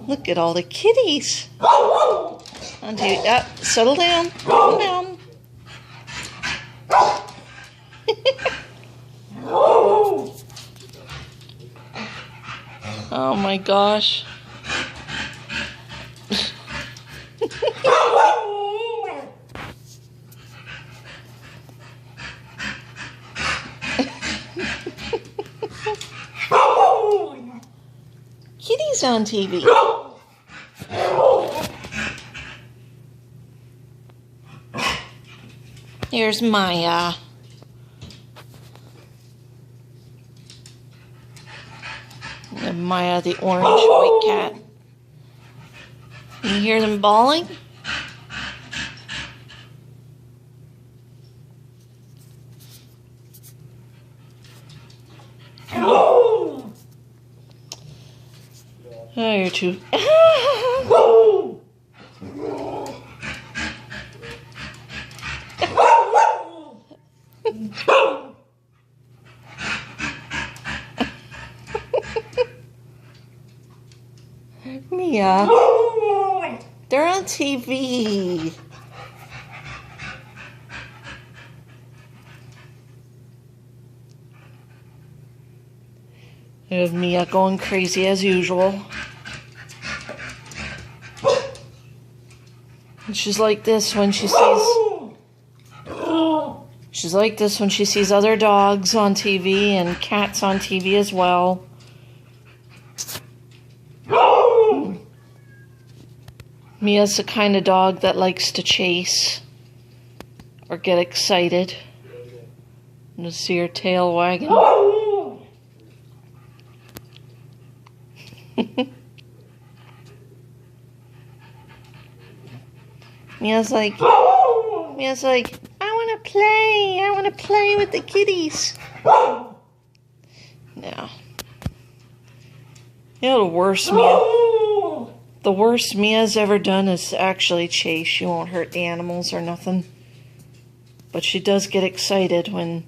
Look at all the kitties. On TV. Settle down. Calm down. Oh my gosh. Kitty's on TV. Here's Meigha. And Meigha, the orange white cat. You hear them bawling? Oh, you're too... Meigha, they're on TV. There's Meigha going crazy as usual. And she's like this when she sees... She's like this when she sees other dogs on TV and cats on TV as well. Meigha's the kind of dog that likes to chase or get excited and to see her tail wagging. Meigha's like, I want to play with the kitties. No. You know the worst Meigha's ever done is actually chase. She won't hurt the animals or nothing. But she does get excited when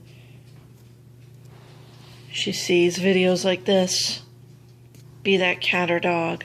she sees videos like this. Be that cat or dog.